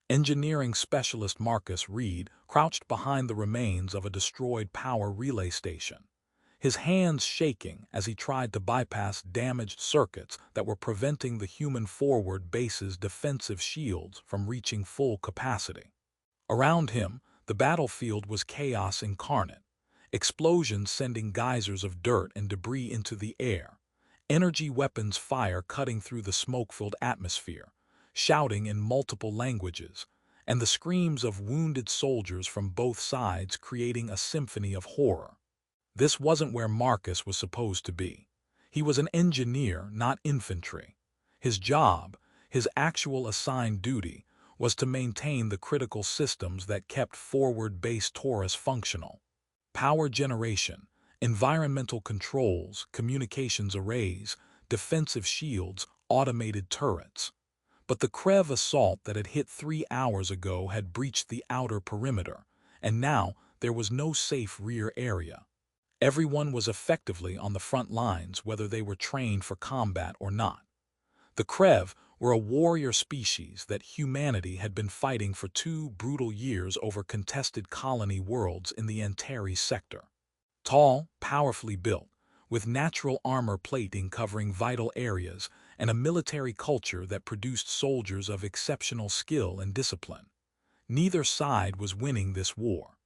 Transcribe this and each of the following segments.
Engineering specialist Marcus Reed crouched behind the remains of a destroyed power relay station, his hands shaking as he tried to bypass damaged circuits that were preventing the human forward base's defensive shields from reaching full capacity. Around him, the battlefield was chaos incarnate, explosions sending geysers of dirt and debris into the air, energy weapons fire cutting through the smoke-filled atmosphere, shouting in multiple languages, and the screams of wounded soldiers from both sides creating a symphony of horror. This wasn't where Marcus was supposed to be. He was an engineer, not infantry. His job, his actual assigned duty, was to maintain the critical systems that kept forward base Taurus functional. Power generation, environmental controls, communications arrays, defensive shields, automated turrets. But the Krev assault that had hit 3 hours ago had breached the outer perimeter, and now there was no safe rear area. Everyone was effectively on the front lines, whether they were trained for combat or not. The Krev were a warrior species that humanity had been fighting for 2 brutal years over contested colony worlds in the Antares sector. Tall, powerfully built, with natural armor plating covering vital areas and a military culture that produced soldiers of exceptional skill and discipline. Neither side was winning this war.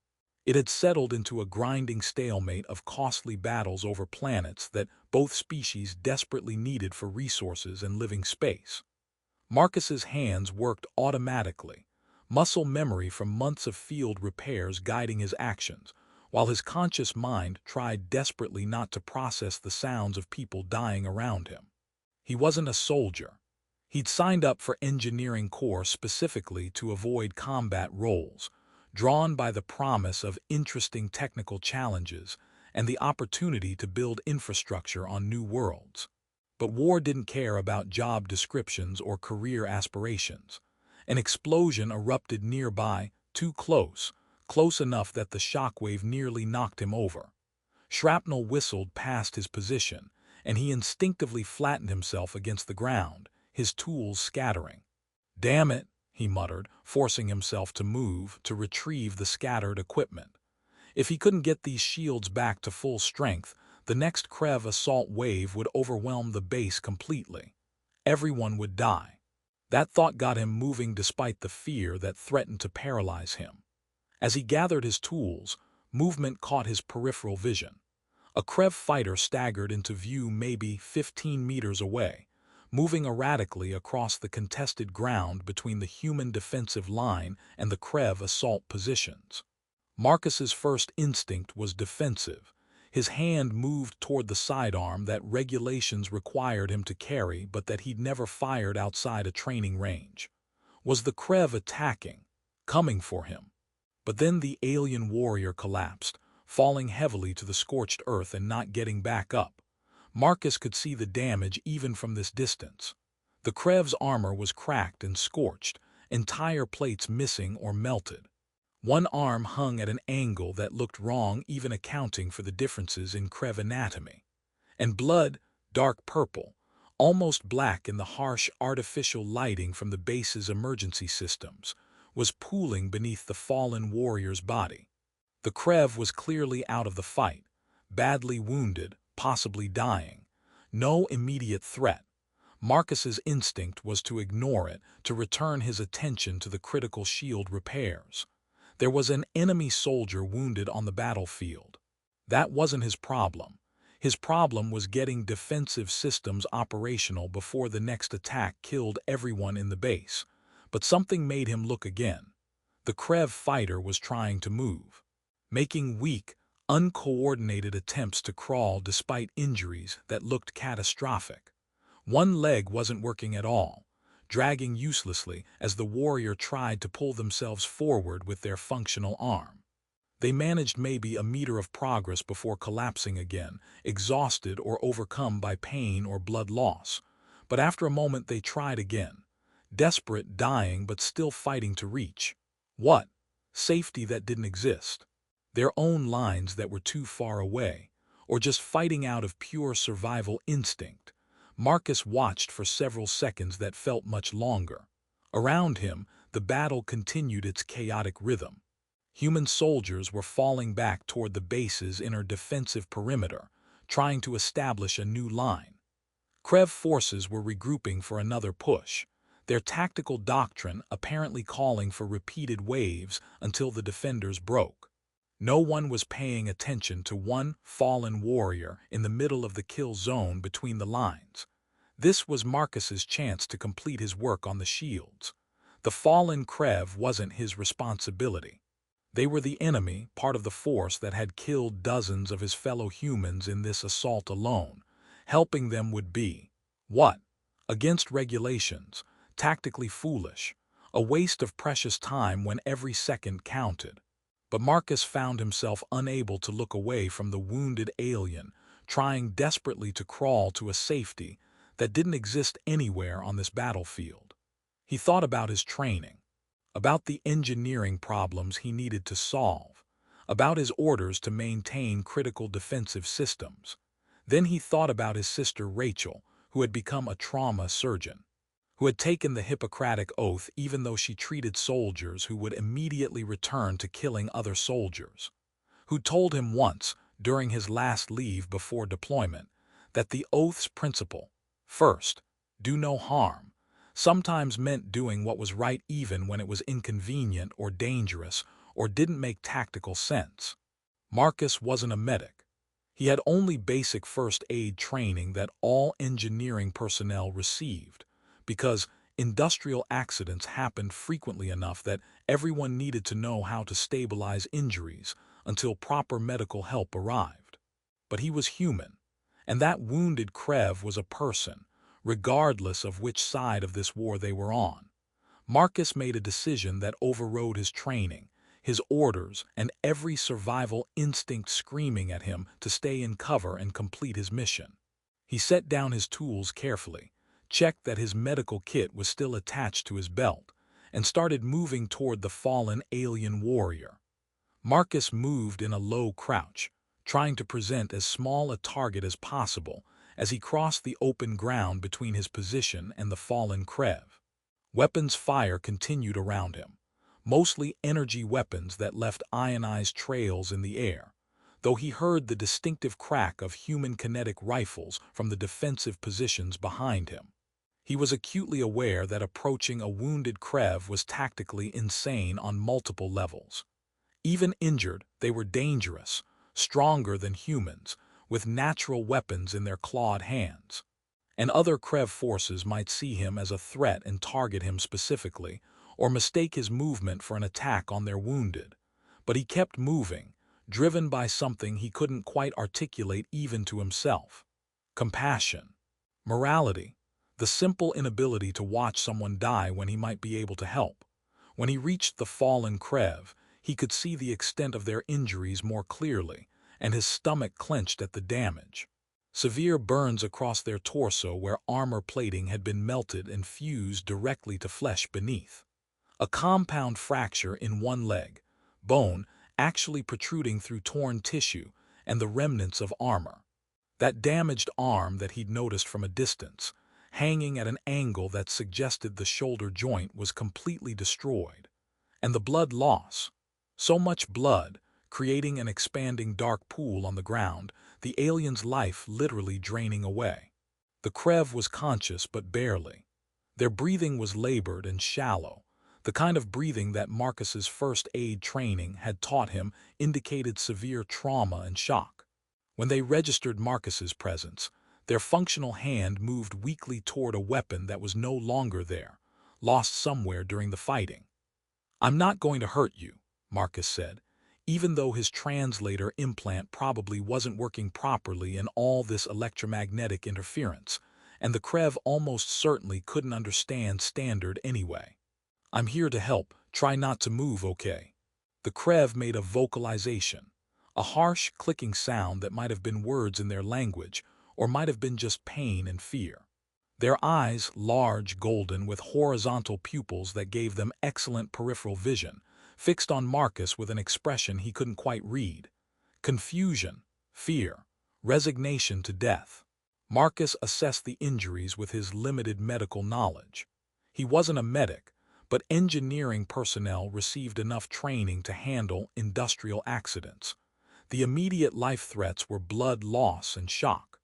It had settled into a grinding stalemate of costly battles over planets that both species desperately needed for resources and living space. Marcus's hands worked automatically, muscle memory from months of field repairs guiding his actions, while his conscious mind tried desperately not to process the sounds of people dying around him. He wasn't a soldier. He'd signed up for engineering corps specifically to avoid combat roles, drawn by the promise of interesting technical challenges and the opportunity to build infrastructure on new worlds. But war didn't care about job descriptions or career aspirations. An explosion erupted nearby, too close, close enough that the shockwave nearly knocked him over. Shrapnel whistled past his position, and he instinctively flattened himself against the ground, his tools scattering. "Damn it," he muttered, forcing himself to move to retrieve the scattered equipment. If he couldn't get these shields back to full strength, the next Krev assault wave would overwhelm the base completely. Everyone would die. That thought got him moving despite the fear that threatened to paralyze him. As he gathered his tools, movement caught his peripheral vision. A Krev fighter staggered into view maybe 15 meters away, moving erratically across the contested ground between the human defensive line and the Krev assault positions. Marcus's first instinct was defensive. His hand moved toward the sidearm that regulations required him to carry but that he'd never fired outside a training range. Was the Krev attacking, coming for him? But then the alien warrior collapsed, falling heavily to the scorched earth and not getting back up. Marcus could see the damage even from this distance. The Krev's armor was cracked and scorched, entire plates missing or melted. One arm hung at an angle that looked wrong, even accounting for the differences in Krev anatomy. And blood, dark purple, almost black in the harsh artificial lighting from the base's emergency systems, was pooling beneath the fallen warrior's body. The Krev was clearly out of the fight, badly wounded, possibly dying. No immediate threat. Marcus's instinct was to ignore it, to return his attention to the critical shield repairs. There was an enemy soldier wounded on the battlefield. That wasn't his problem. His problem was getting defensive systems operational before the next attack killed everyone in the base. But something made him look again. The Krev fighter was trying to move, making weak, uncoordinated attempts to crawl despite injuries that looked catastrophic. One leg wasn't working at all, dragging uselessly as the warrior tried to pull themselves forward with their functional arm. They managed maybe a meter of progress before collapsing again, exhausted or overcome by pain or blood loss. But after a moment they tried again, desperate, dying, but still fighting to reach. What? Safety that didn't exist. Their own lines that were too far away, or just fighting out of pure survival instinct. Marcus watched for several seconds that felt much longer. Around him, the battle continued its chaotic rhythm. Human soldiers were falling back toward the base's inner defensive perimeter, trying to establish a new line. Krev forces were regrouping for another push, their tactical doctrine apparently calling for repeated waves until the defenders broke. No one was paying attention to one fallen warrior in the middle of the kill zone between the lines. This was Marcus's chance to complete his work on the shields. The fallen Krev wasn't his responsibility. They were the enemy, part of the force that had killed dozens of his fellow humans in this assault alone. Helping them would be, what? Against regulations, tactically foolish, a waste of precious time when every second counted. But Marcus found himself unable to look away from the wounded alien, trying desperately to crawl to a safety that didn't exist anywhere on this battlefield. He thought about his training, about the engineering problems he needed to solve, about his orders to maintain critical defensive systems. Then he thought about his sister Rachel, who had become a trauma surgeon, who had taken the Hippocratic Oath even though she treated soldiers who would immediately return to killing other soldiers, who told him once, during his last leave before deployment, that the Oath's principle, first, do no harm, sometimes meant doing what was right even when it was inconvenient or dangerous or didn't make tactical sense. Marcus wasn't a medic. He had only basic first aid training that all engineering personnel received, because industrial accidents happened frequently enough that everyone needed to know how to stabilize injuries until proper medical help arrived. But he was human, and that wounded Krev was a person, regardless of which side of this war they were on. Marcus made a decision that overrode his training, his orders, and every survival instinct screaming at him to stay in cover and complete his mission. He set down his tools carefully, checked that his medical kit was still attached to his belt, and started moving toward the fallen alien warrior. Marcus moved in a low crouch, trying to present as small a target as possible as he crossed the open ground between his position and the fallen Krev. Weapons fire continued around him, mostly energy weapons that left ionized trails in the air, though he heard the distinctive crack of human kinetic rifles from the defensive positions behind him. He was acutely aware that approaching a wounded Krev was tactically insane on multiple levels. Even injured, they were dangerous, stronger than humans, with natural weapons in their clawed hands. And other Krev forces might see him as a threat and target him specifically, or mistake his movement for an attack on their wounded. But he kept moving, driven by something he couldn't quite articulate even to himself. Compassion. Morality. The simple inability to watch someone die when he might be able to help. When he reached the fallen Krev, he could see the extent of their injuries more clearly, and his stomach clenched at the damage. Severe burns across their torso where armor plating had been melted and fused directly to flesh beneath. A compound fracture in one leg, bone actually protruding through torn tissue and the remnants of armor. That damaged arm that he'd noticed from a distance, hanging at an angle that suggested the shoulder joint was completely destroyed. And the blood loss. So much blood, creating an expanding dark pool on the ground, the alien's life literally draining away. The Krev was conscious but barely. Their breathing was labored and shallow, the kind of breathing that Marcus's first aid training had taught him indicated severe trauma and shock. When they registered Marcus's presence, their functional hand moved weakly toward a weapon that was no longer there, lost somewhere during the fighting. "I'm not going to hurt you," Marcus said, even though his translator implant probably wasn't working properly in all this electromagnetic interference, and the Krev almost certainly couldn't understand standard anyway. "I'm here to help, try not to move, okay?" The Krev made a vocalization, a harsh, clicking sound that might have been words in their language, or might have been just pain and fear. Their eyes, large, golden, with horizontal pupils that gave them excellent peripheral vision, fixed on Marcus with an expression he couldn't quite read. Confusion, fear, resignation to death. Marcus assessed the injuries with his limited medical knowledge. He wasn't a medic, but engineering personnel received enough training to handle industrial accidents. The immediate life threats were blood loss and shock.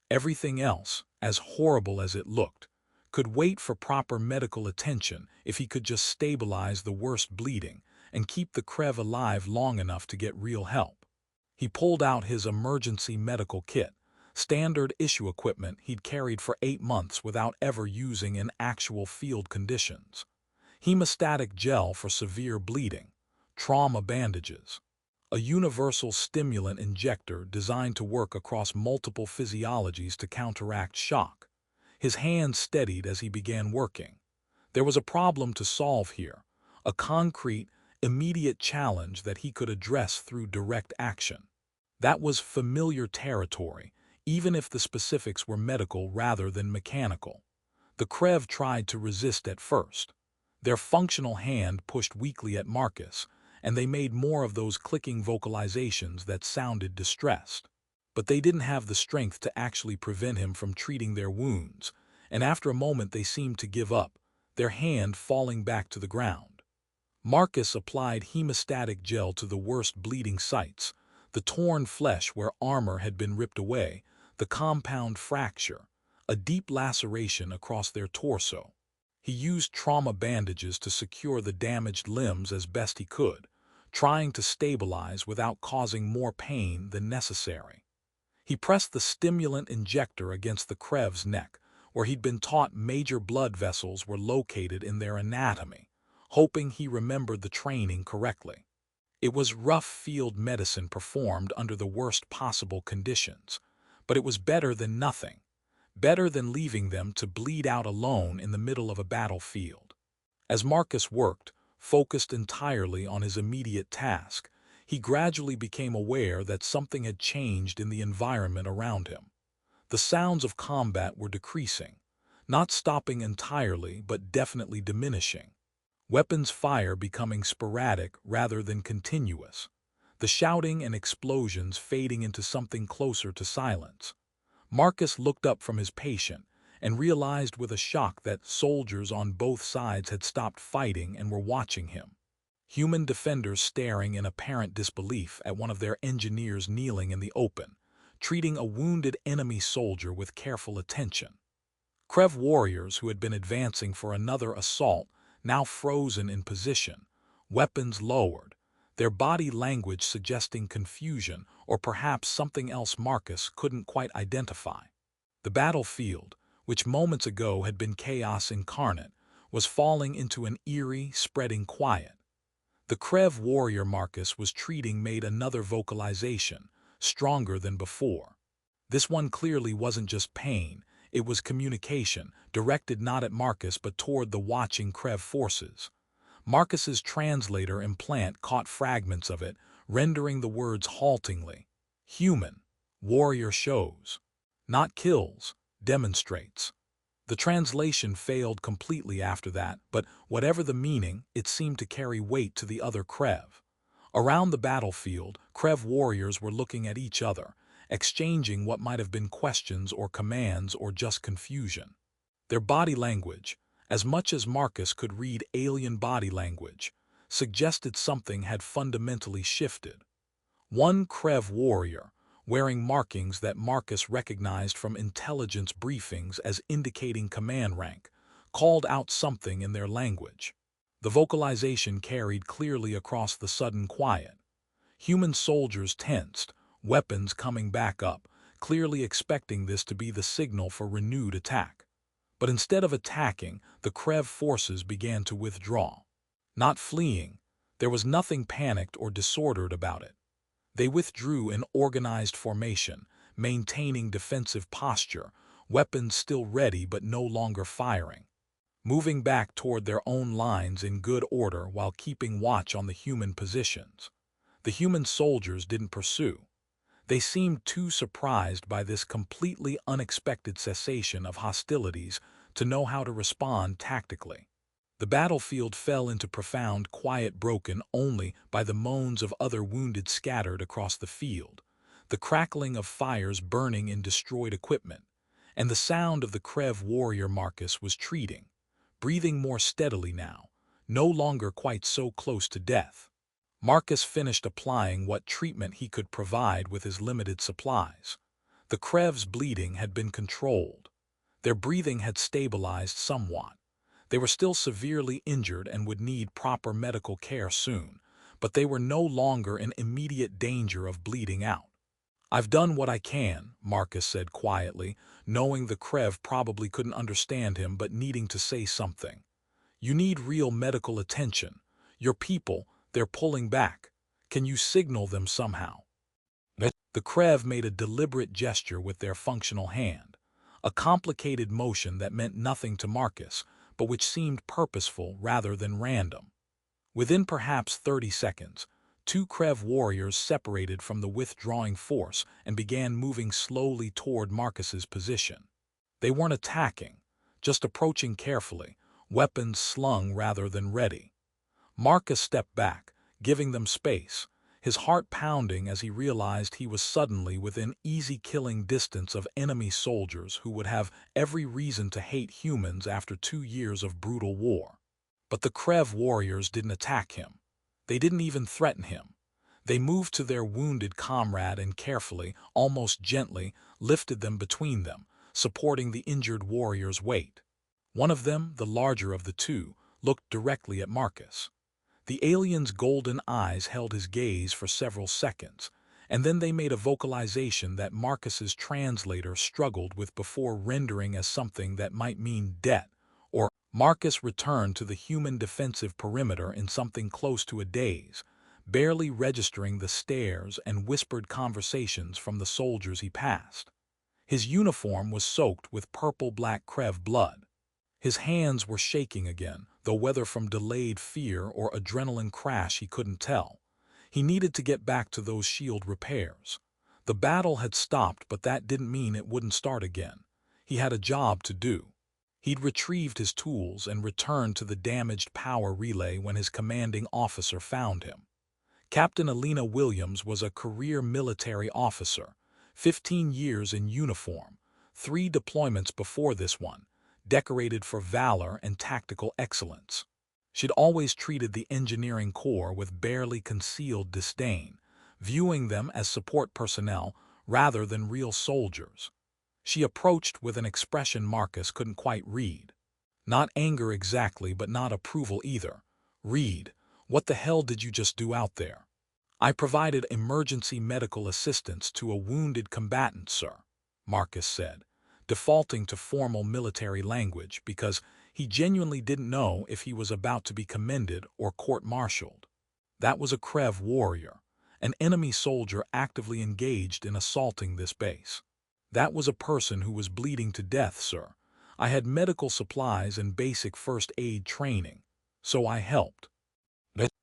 Everything else, as horrible as it looked, could wait for proper medical attention if he could just stabilize the worst bleeding and keep the Krev alive long enough to get real help. He pulled out his emergency medical kit, standard issue equipment he'd carried for 8 months without ever using in actual field conditions. Hemostatic gel for severe bleeding, trauma bandages, a universal stimulant injector designed to work across multiple physiologies to counteract shock. His hands steadied as he began working. There was a problem to solve here, a concrete, immediate challenge that he could address through direct action. That was familiar territory, even if the specifics were medical rather than mechanical. The Krev tried to resist at first. Their functional hand pushed weakly at Marcus, and they made more of those clicking vocalizations that sounded distressed. But they didn't have the strength to actually prevent him from treating their wounds, and after a moment they seemed to give up, their hand falling back to the ground. Marcus applied hemostatic gel to the worst bleeding sites, the torn flesh where armor had been ripped away, the compound fracture, a deep laceration across their torso. He used trauma bandages to secure the damaged limbs as best he could, trying to stabilize without causing more pain than necessary. He pressed the stimulant injector against the Krev's neck, where he'd been taught major blood vessels were located in their anatomy, hoping he remembered the training correctly. It was rough field medicine performed under the worst possible conditions, but it was better than nothing, better than leaving them to bleed out alone in the middle of a battlefield. As Marcus worked, focused entirely on his immediate task, he gradually became aware that something had changed in the environment around him. The sounds of combat were decreasing, not stopping entirely but definitely diminishing. Weapons fire becoming sporadic rather than continuous, the shouting and explosions fading into something closer to silence. Marcus looked up from his patient and realized with a shock that soldiers on both sides had stopped fighting and were watching him. Human defenders staring in apparent disbelief at one of their engineers kneeling in the open, treating a wounded enemy soldier with careful attention. Krev warriors who had been advancing for another assault now frozen in position, weapons lowered, their body language suggesting confusion or perhaps something else Marcus couldn't quite identify. The battlefield, which moments ago had been chaos incarnate, was falling into an eerie, spreading quiet. The Krev warrior Marcus was treating made another vocalization, stronger than before. This one clearly wasn't just pain, it was communication, directed not at Marcus but toward the watching Krev forces. Marcus's translator implant caught fragments of it, rendering the words haltingly. Human, warrior shows. Not kills, demonstrates. The translation failed completely after that, but whatever the meaning, it seemed to carry weight to the other Krev. Around the battlefield, Krev warriors were looking at each other, exchanging what might have been questions or commands or just confusion. Their body language, as much as Marcus could read alien body language, suggested something had fundamentally shifted. One Krev warrior, wearing markings that Marcus recognized from intelligence briefings as indicating command rank, called out something in their language. The vocalization carried clearly across the sudden quiet. Human soldiers tensed, weapons coming back up, clearly expecting this to be the signal for renewed attack. But instead of attacking, the Krev forces began to withdraw. Not fleeing, there was nothing panicked or disordered about it. They withdrew in organized formation, maintaining defensive posture, weapons still ready but no longer firing. Moving back toward their own lines in good order while keeping watch on the human positions. The human soldiers didn't pursue. They seemed too surprised by this completely unexpected cessation of hostilities to know how to respond tactically. The battlefield fell into profound quiet broken only by the moans of other wounded scattered across the field, the crackling of fires burning in destroyed equipment, and the sound of the Krev warrior Marcus was treating, breathing more steadily now, no longer quite so close to death. Marcus finished applying what treatment he could provide with his limited supplies. The Krev's bleeding had been controlled. Their breathing had stabilized somewhat. They were still severely injured and would need proper medical care soon, but they were no longer in immediate danger of bleeding out. "I've done what I can," Marcus said quietly, knowing the Krev probably couldn't understand him but needing to say something. "You need real medical attention. Your people, they're pulling back. Can you signal them somehow?" The Krev made a deliberate gesture with their functional hand, a complicated motion that meant nothing to Marcus, but which seemed purposeful rather than random. Within perhaps 30 seconds, two Krev warriors separated from the withdrawing force and began moving slowly toward Marcus's position. They weren't attacking, just approaching carefully, weapons slung rather than ready. Marcus stepped back, giving them space, his heart pounding as he realized he was suddenly within easy-killing distance of enemy soldiers who would have every reason to hate humans after 2 years of brutal war. But the Krev warriors didn't attack him. They didn't even threaten him. They moved to their wounded comrade and carefully, almost gently, lifted them between them, supporting the injured warrior's weight. One of them, the larger of the two, looked directly at Marcus. The alien's golden eyes held his gaze for several seconds, and then they made a vocalization that Marcus's translator struggled with before rendering as something that might mean debt, or Marcus returned to the human defensive perimeter in something close to a daze, barely registering the stares and whispered conversations from the soldiers he passed. His uniform was soaked with purple-black Krev blood. His hands were shaking again, though whether from delayed fear or adrenaline crash he couldn't tell. He needed to get back to those shield repairs. The battle had stopped, but that didn't mean it wouldn't start again. He had a job to do. He'd retrieved his tools and returned to the damaged power relay when his commanding officer found him. Captain Alina Williams was a career military officer, 15 years in uniform, 3 deployments before this one, decorated for valor and tactical excellence. She'd always treated the engineering corps with barely concealed disdain, viewing them as support personnel rather than real soldiers. She approached with an expression Marcus couldn't quite read. Not anger exactly, but not approval either. "Reed, what the hell did you just do out there?" "I provided emergency medical assistance to a wounded combatant, sir," Marcus said, defaulting to formal military language because he genuinely didn't know if he was about to be commended or court-martialed. That was a Krev warrior, an enemy soldier actively engaged in assaulting this base. "That was a person who was bleeding to death, sir. I had medical supplies and basic first aid training, so I helped."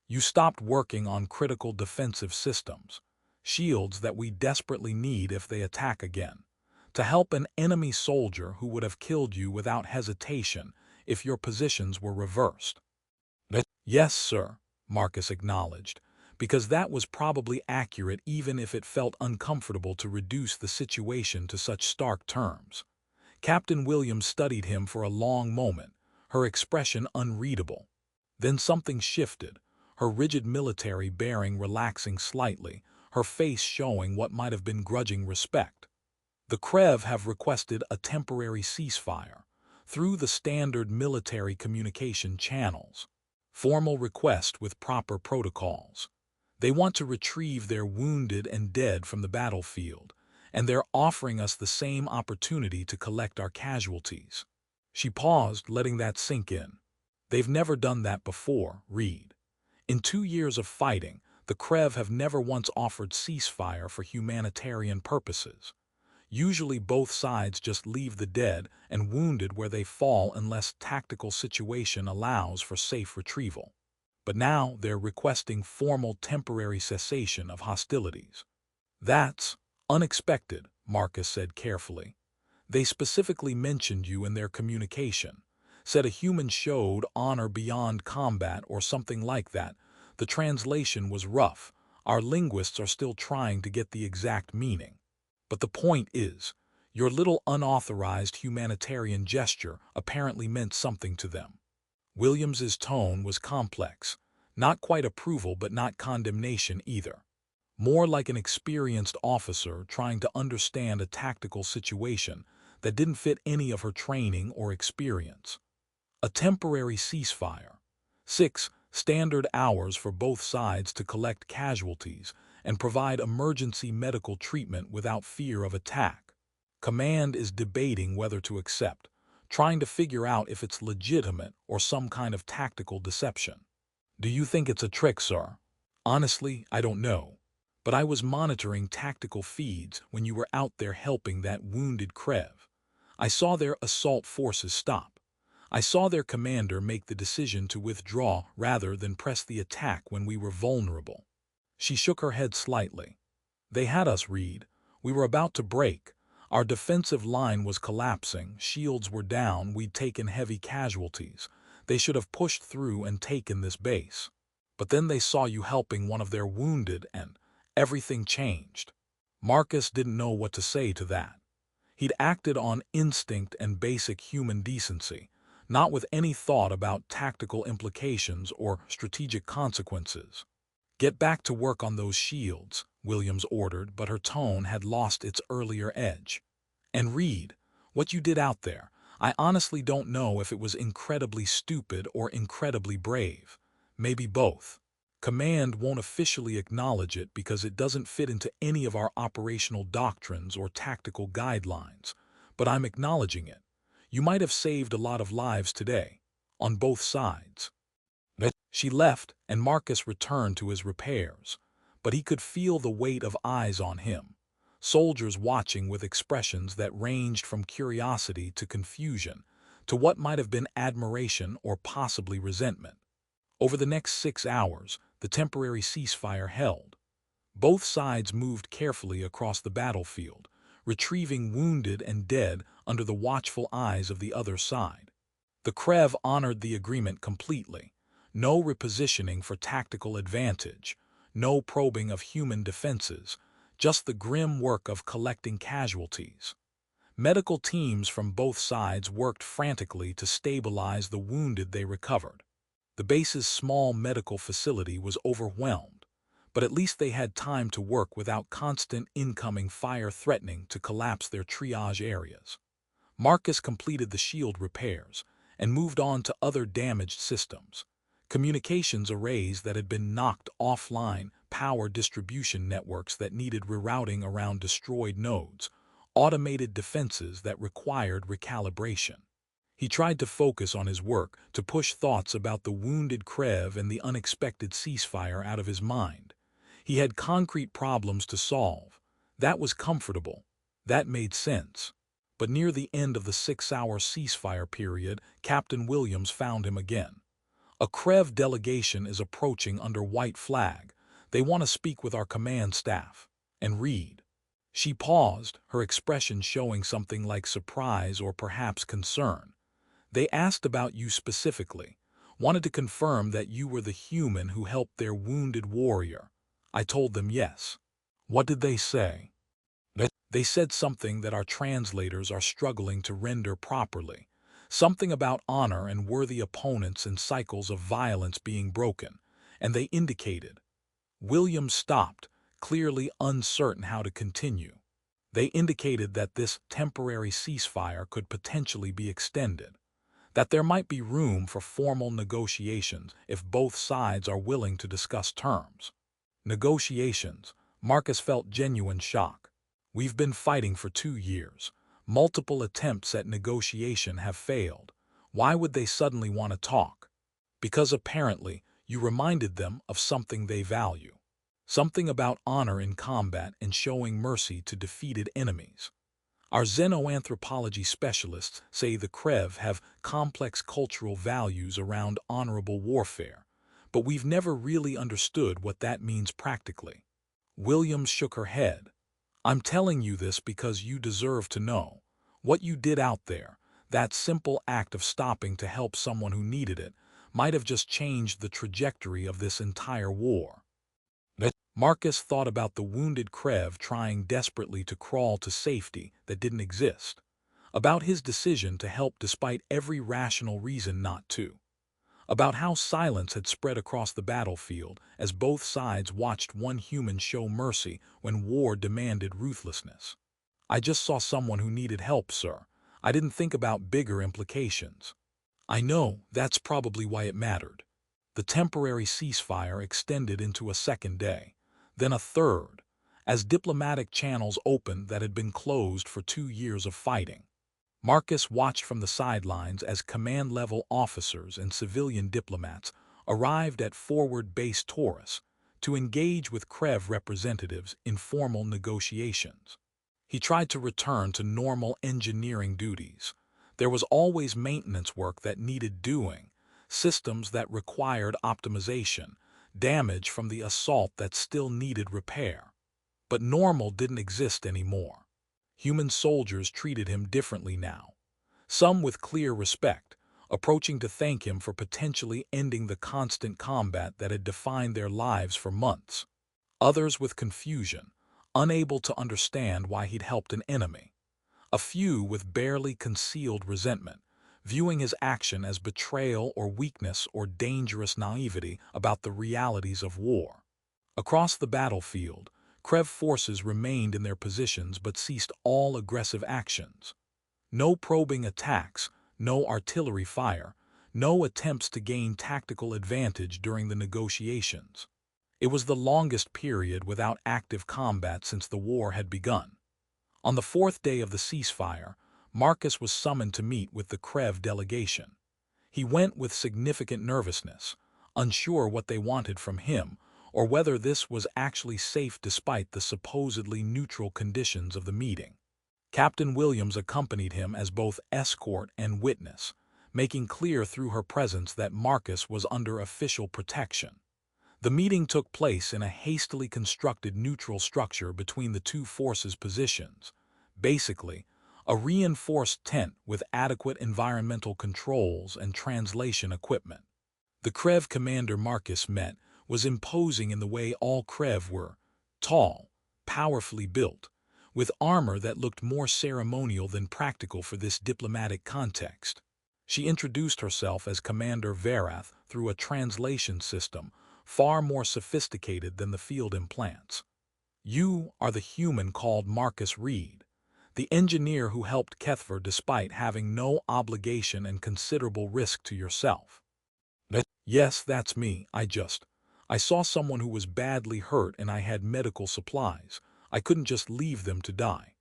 "You stopped working on critical defensive systems, shields that we desperately need if they attack again, to help an enemy soldier who would have killed you without hesitation if your positions were reversed." "Yes, sir," Marcus acknowledged, because that was probably accurate even if it felt uncomfortable to reduce the situation to such stark terms. Captain Williams studied him for a long moment, her expression unreadable. Then something shifted, her rigid military bearing relaxing slightly, her face showing what might have been grudging respect. "The Krev have requested a temporary ceasefire through the standard military communication channels. Formal request with proper protocols. They want to retrieve their wounded and dead from the battlefield, and they're offering us the same opportunity to collect our casualties." She paused, letting that sink in. "They've never done that before, Reed. In 2 years of fighting, the Krev have never once offered ceasefire for humanitarian purposes. Usually both sides just leave the dead and wounded where they fall unless tactical situation allows for safe retrieval. But now they're requesting formal temporary cessation of hostilities." "That's unexpected," Marcus said carefully. "They specifically mentioned you in their communication, said a human showed honor beyond combat or something like that. The translation was rough. Our linguists are still trying to get the exact meaning. But the point is, your little unauthorized humanitarian gesture apparently meant something to them." Williams's tone was complex, not quite approval but not condemnation either. More like an experienced officer trying to understand a tactical situation that didn't fit any of her training or experience. A temporary ceasefire. 6 standard hours for both sides to collect casualties and provide emergency medical treatment without fear of attack. Command is debating whether to accept, trying to figure out if it's legitimate or some kind of tactical deception. Do you think it's a trick, sir? Honestly, I don't know. But I was monitoring tactical feeds when you were out there helping that wounded Krev. I saw their assault forces stop. I saw their commander make the decision to withdraw rather than press the attack when we were vulnerable. She shook her head slightly. They had us, Reed. We were about to break. Our defensive line was collapsing, shields were down, we'd taken heavy casualties. They should have pushed through and taken this base. But then they saw you helping one of their wounded and everything changed. Marcus didn't know what to say to that. He'd acted on instinct and basic human decency, not with any thought about tactical implications or strategic consequences. Get back to work on those shields, Williams ordered, but her tone had lost its earlier edge. And Reed, what you did out there, I honestly don't know if it was incredibly stupid or incredibly brave. Maybe both. Command won't officially acknowledge it because it doesn't fit into any of our operational doctrines or tactical guidelines, but I'm acknowledging it. You might have saved a lot of lives today, on both sides. She left, and Marcus returned to his repairs, but he could feel the weight of eyes on him, soldiers watching with expressions that ranged from curiosity to confusion, to what might have been admiration or possibly resentment. Over the next 6 hours, the temporary ceasefire held. Both sides moved carefully across the battlefield, retrieving wounded and dead under the watchful eyes of the other side. The Krev honored the agreement completely. No repositioning for tactical advantage, no probing of human defenses, just the grim work of collecting casualties. Medical teams from both sides worked frantically to stabilize the wounded they recovered. The base's small medical facility was overwhelmed, but at least they had time to work without constant incoming fire threatening to collapse their triage areas. Marcus completed the shield repairs and moved on to other damaged systems. Communications arrays that had been knocked offline, power distribution networks that needed rerouting around destroyed nodes, automated defenses that required recalibration. He tried to focus on his work, to push thoughts about the wounded Krev and the unexpected ceasefire out of his mind. He had concrete problems to solve. That was comfortable. That made sense. But near the end of the 6-hour ceasefire period, Captain Williams found him again. A Krev delegation is approaching under white flag. They want to speak with our command staff. And Reed. She paused, her expression showing something like surprise or perhaps concern. They asked about you specifically, wanted to confirm that you were the human who helped their wounded warrior. I told them yes. What did they say? They said something that our translators are struggling to render properly. Something about honor and worthy opponents and cycles of violence being broken, and they indicated. Williams stopped, clearly uncertain how to continue. They indicated that this temporary ceasefire could potentially be extended, that there might be room for formal negotiations if both sides are willing to discuss terms. Negotiations. Marcus felt genuine shock. We've been fighting for 2 years. Multiple attempts at negotiation have failed. Why would they suddenly want to talk? Because apparently you reminded them of something they value. Something about honor in combat and showing mercy to defeated enemies. Our xenoanthropology specialists say the Krev have complex cultural values around honorable warfare, but we've never really understood what that means practically. Williams shook her head. I'm telling you this because you deserve to know. What you did out there, that simple act of stopping to help someone who needed it, might have just changed the trajectory of this entire war. Marcus thought about the wounded Krev trying desperately to crawl to safety that didn't exist, about his decision to help despite every rational reason not to. about how silence had spread across the battlefield as both sides watched one human show mercy when war demanded ruthlessness. "I just saw someone who needed help, sir. I didn't think about bigger implications." "I know, that's probably why it mattered." The temporary ceasefire extended into a second day, then a third, as diplomatic channels opened that had been closed for 2 years of fighting. Marcus watched from the sidelines as command-level officers and civilian diplomats arrived at Forward Base Taurus to engage with Krev representatives in formal negotiations. He tried to return to normal engineering duties. There was always maintenance work that needed doing, systems that required optimization, damage from the assault that still needed repair. But normal didn't exist anymore. Human soldiers treated him differently now. Some with clear respect, approaching to thank him for potentially ending the constant combat that had defined their lives for months. Others with confusion, unable to understand why he'd helped an enemy. A few with barely concealed resentment, viewing his action as betrayal or weakness or dangerous naivety about the realities of war. Across the battlefield, Krev forces remained in their positions but ceased all aggressive actions. No probing attacks, no artillery fire, no attempts to gain tactical advantage during the negotiations. It was the longest period without active combat since the war had begun. On the fourth day of the ceasefire, Marcus was summoned to meet with the Krev delegation. He went with significant nervousness, unsure what they wanted from him or whether this was actually safe despite the supposedly neutral conditions of the meeting. Captain Williams accompanied him as both escort and witness, making clear through her presence that Marcus was under official protection. The meeting took place in a hastily constructed neutral structure between the two forces' positions, basically, a reinforced tent with adequate environmental controls and translation equipment. The Krev commander Marcus met was imposing in the way all Krev were, tall, powerfully built, with armor that looked more ceremonial than practical for this diplomatic context. She introduced herself as Commander Verath through a translation system far more sophisticated than the field implants. "You are the human called Marcus Reed, the engineer who helped Keth'rai despite having no obligation and considerable risk to yourself." "Yes, that's me. I saw someone who was badly hurt and I had medical supplies. I couldn't just leave them to die."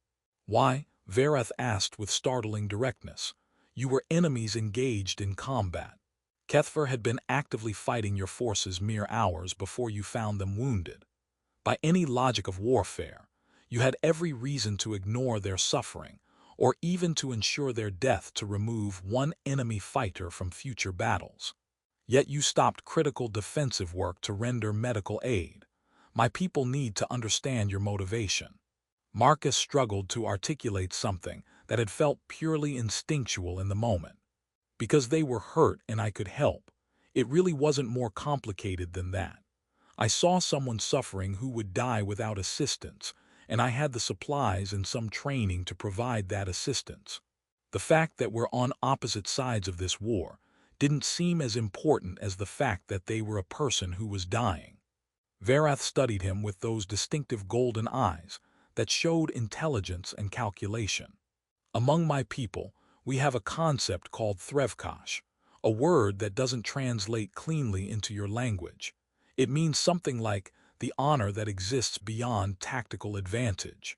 "Why?" Verath asked with startling directness. "You were enemies engaged in combat. Keth'rai had been actively fighting your forces mere hours before you found them wounded. By any logic of warfare, you had every reason to ignore their suffering, or even to ensure their death to remove one enemy fighter from future battles. Yet you stopped critical defensive work to render medical aid. My people need to understand your motivation." Marcus struggled to articulate something that had felt purely instinctual in the moment. "Because they were hurt and I could help. It really wasn't more complicated than that. I saw someone suffering who would die without assistance, and I had the supplies and some training to provide that assistance. The fact that we're on opposite sides of this war didn't seem as important as the fact that they were a person who was dying." Verath studied him with those distinctive golden eyes that showed intelligence and calculation. "Among my people, we have a concept called thren'val, a word that doesn't translate cleanly into your language. It means something like the honor that exists beyond tactical advantage.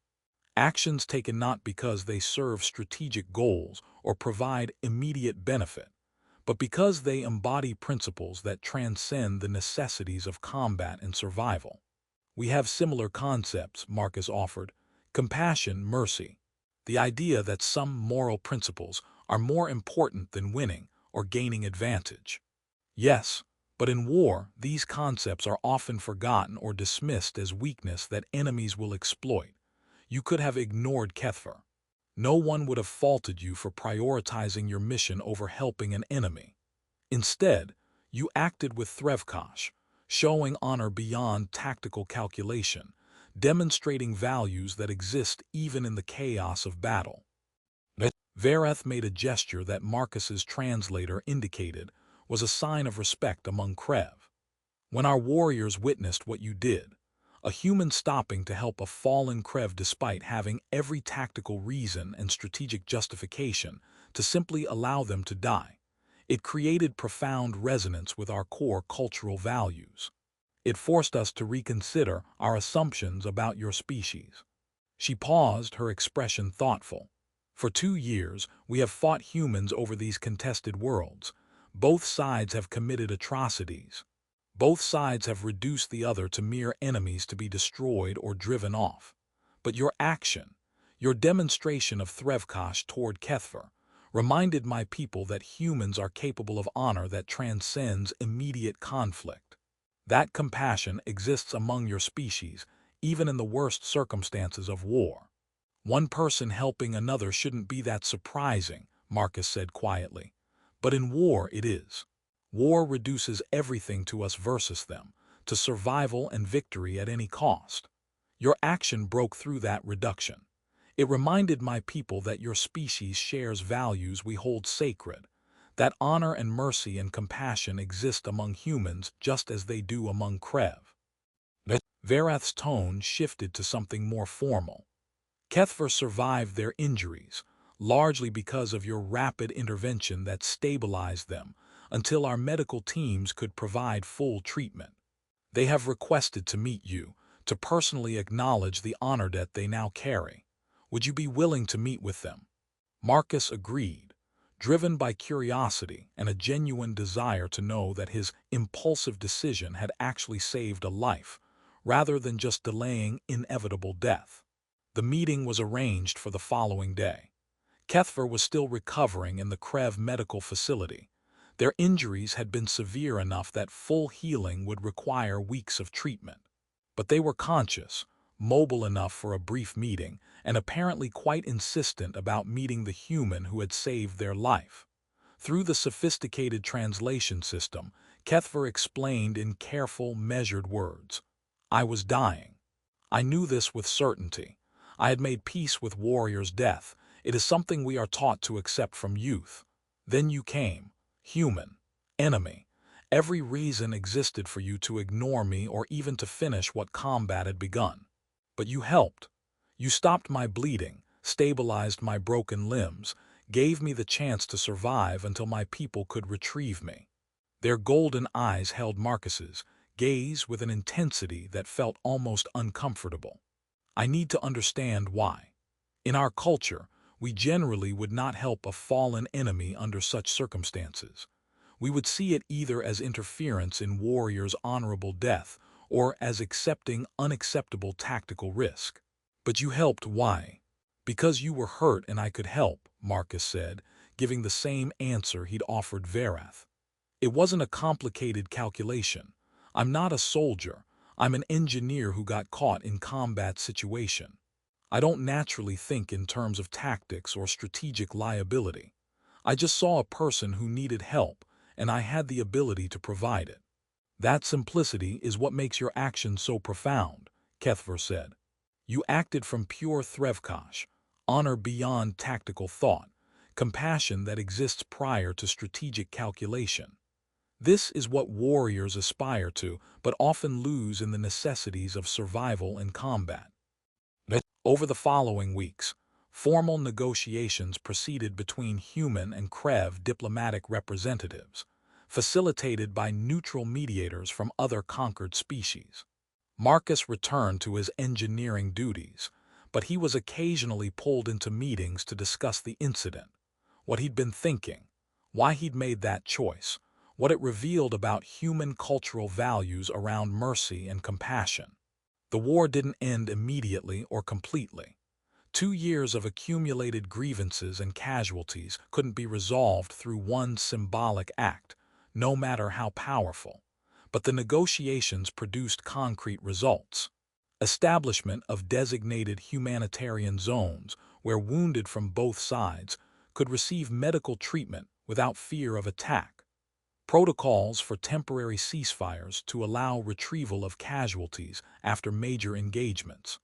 Actions taken not because they serve strategic goals or provide immediate benefit, but because they embody principles that transcend the necessities of combat and survival. We have similar concepts," Marcus offered: compassion, mercy. The idea that some moral principles are more important than winning or gaining advantage. "Yes, but in war, these concepts are often forgotten or dismissed as weakness that enemies will exploit. You could have ignored Keth'rai. No one would have faulted you for prioritizing your mission over helping an enemy. Instead, you acted with thren'val, showing honor beyond tactical calculation, demonstrating values that exist even in the chaos of battle." Verath made a gesture that Marcus's translator indicated was a sign of respect among Krev. When our warriors witnessed what you did, a human stopping to help a fallen Krev despite having every tactical reason and strategic justification to simply allow them to die, it created profound resonance with our core cultural values. It forced us to reconsider our assumptions about your species. She paused, her expression thoughtful. For 2 years, we have fought humans over these contested worlds. Both sides have committed atrocities. Both sides have reduced the other to mere enemies to be destroyed or driven off. But your action, your demonstration of threvkash toward Keth'rai, reminded my people that humans are capable of honor that transcends immediate conflict. That compassion exists among your species, even in the worst circumstances of war. One person helping another shouldn't be that surprising, Marcus said quietly. But in war it is. War reduces everything to us versus them, to survival and victory at any cost. Your action broke through that reduction. It reminded my people that your species shares values we hold sacred, that honor and mercy and compassion exist among humans just as they do among Krev. Verath's tone shifted to something more formal. Keth'rai survived their injuries, largely because of your rapid intervention that stabilized them until our medical teams could provide full treatment. They have requested to meet you, to personally acknowledge the honor debt they now carry. Would you be willing to meet with them? Marcus agreed, driven by curiosity and a genuine desire to know that his impulsive decision had actually saved a life, rather than just delaying inevitable death. The meeting was arranged for the following day. Keth'rai was still recovering in the Krev medical facility. Their injuries had been severe enough that full healing would require weeks of treatment. But they were conscious, mobile enough for a brief meeting, and apparently quite insistent about meeting the human who had saved their life. Through the sophisticated translation system, Keth'rai explained in careful, measured words, "I was dying. I knew this with certainty. I had made peace with warrior's death. It is something we are taught to accept from youth. Then you came, human, enemy. Every reason existed for you to ignore me or even to finish what combat had begun. But you helped. You stopped my bleeding, stabilized my broken limbs, gave me the chance to survive until my people could retrieve me." Their golden eyes held Marcus's gaze with an intensity that felt almost uncomfortable. "I need to understand why. In our culture, we generally would not help a fallen enemy under such circumstances. We would see it either as interference in warrior's honorable death or as accepting unacceptable tactical risk. But you helped. Why?" "Because you were hurt and I could help," Marcus said, giving the same answer he'd offered Verath. "It wasn't a complicated calculation. I'm not a soldier. I'm an engineer who got caught in combat situation. I don't naturally think in terms of tactics or strategic liability. I just saw a person who needed help, and I had the ability to provide it. That simplicity is what makes your action so profound," Keth'rai said. "You acted from pure threvkash, honor beyond tactical thought, compassion that exists prior to strategic calculation. This is what warriors aspire to, but often lose in the necessities of survival and combat." Over the following weeks, formal negotiations proceeded between human and Krev diplomatic representatives, facilitated by neutral mediators from other conquered species. Marcus returned to his engineering duties, but he was occasionally pulled into meetings to discuss the incident, what he'd been thinking, why he'd made that choice, what it revealed about human cultural values around mercy and compassion. The war didn't end immediately or completely. 2 years of accumulated grievances and casualties couldn't be resolved through one symbolic act, no matter how powerful. But the negotiations produced concrete results. Establishment of designated humanitarian zones where wounded from both sides could receive medical treatment without fear of attack. Protocols for temporary ceasefires to allow retrieval of casualties after major engagements.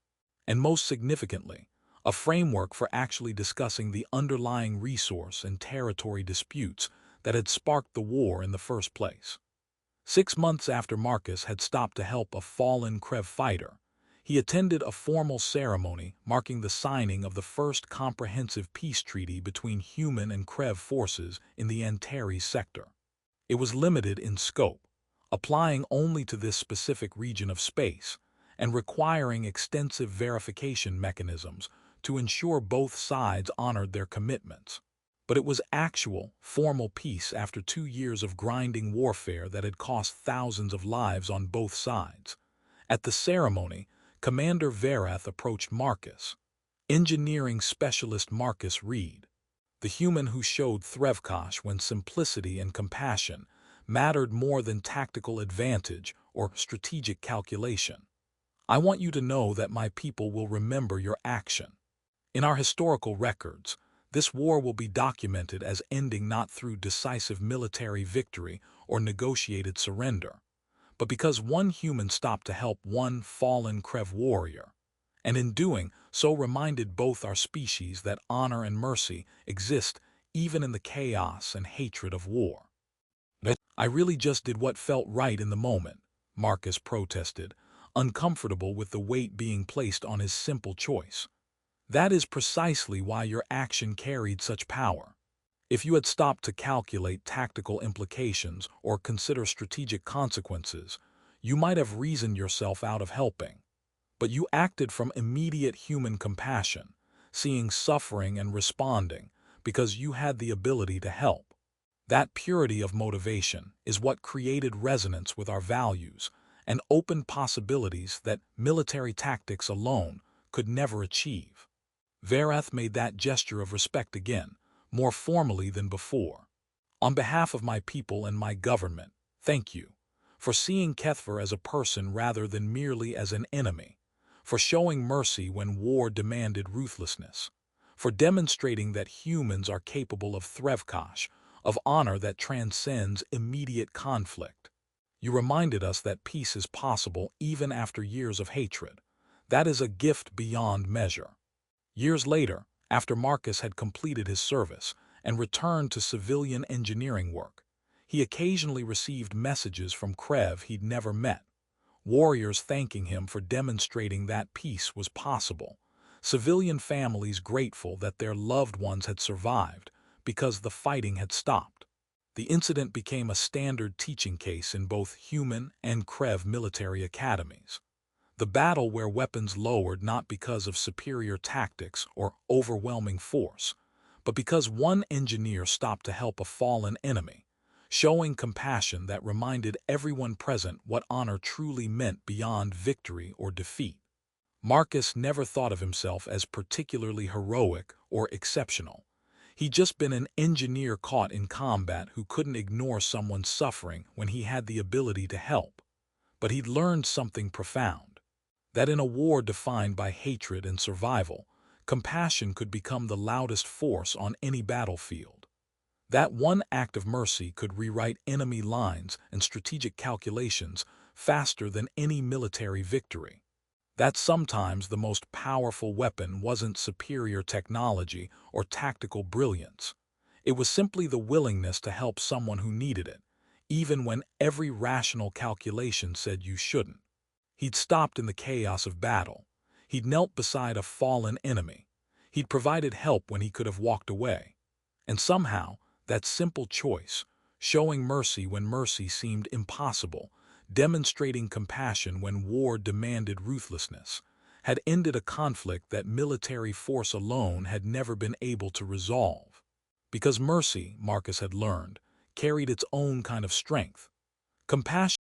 And most significantly, a framework for actually discussing the underlying resource and territory disputes that had sparked the war in the first place. 6 months after Marcus had stopped to help a fallen Krev fighter, he attended a formal ceremony marking the signing of the first comprehensive peace treaty between human and Krev forces in the Antares sector. It was limited in scope, applying only to this specific region of space, and requiring extensive verification mechanisms to ensure both sides honored their commitments. But it was actual, formal peace after 2 years of grinding warfare that had cost thousands of lives on both sides. At the ceremony, Commander Verath approached Marcus, engineering specialist Marcus Reed, the human who showed thren'val when simplicity and compassion mattered more than tactical advantage or strategic calculation. I want you to know that my people will remember your action. In our historical records, this war will be documented as ending not through decisive military victory or negotiated surrender, but because one human stopped to help one fallen Krev warrior, and in doing so reminded both our species that honor and mercy exist even in the chaos and hatred of war. I really just did what felt right in the moment, Marcus protested, uncomfortable with the weight being placed on his simple choice. That is precisely why your action carried such power. If you had stopped to calculate tactical implications or consider strategic consequences, you might have reasoned yourself out of helping. But you acted from immediate human compassion, seeing suffering and responding because you had the ability to help. That purity of motivation is what created resonance with our values and opened possibilities that military tactics alone could never achieve. Verath made that gesture of respect again, more formally than before. On behalf of my people and my government, thank you for seeing Keth'rai as a person rather than merely as an enemy, for showing mercy when war demanded ruthlessness, for demonstrating that humans are capable of thren'val, of honor that transcends immediate conflict. You reminded us that peace is possible even after years of hatred. That is a gift beyond measure. Years later, after Marcus had completed his service and returned to civilian engineering work, he occasionally received messages from Krev he'd never met, warriors thanking him for demonstrating that peace was possible, civilian families grateful that their loved ones had survived because the fighting had stopped. The incident became a standard teaching case in both human and Krev military academies. The battle where weapons lowered not because of superior tactics or overwhelming force, but because one engineer stopped to help a fallen enemy, showing compassion that reminded everyone present what honor truly meant beyond victory or defeat. Marcus never thought of himself as particularly heroic or exceptional. He'd just been an engineer caught in combat who couldn't ignore someone's suffering when he had the ability to help. But he'd learned something profound. That in a war defined by hatred and survival, compassion could become the loudest force on any battlefield. That one act of mercy could rewrite enemy lines and strategic calculations faster than any military victory. That sometimes the most powerful weapon wasn't superior technology or tactical brilliance. It was simply the willingness to help someone who needed it, even when every rational calculation said you shouldn't. He'd stopped in the chaos of battle. He'd knelt beside a fallen enemy. He'd provided help when he could have walked away. And somehow, that simple choice, showing mercy when mercy seemed impossible, demonstrating compassion when war demanded ruthlessness, had ended a conflict that military force alone had never been able to resolve. Because mercy, Marcus had learned, carried its own kind of strength. Compassion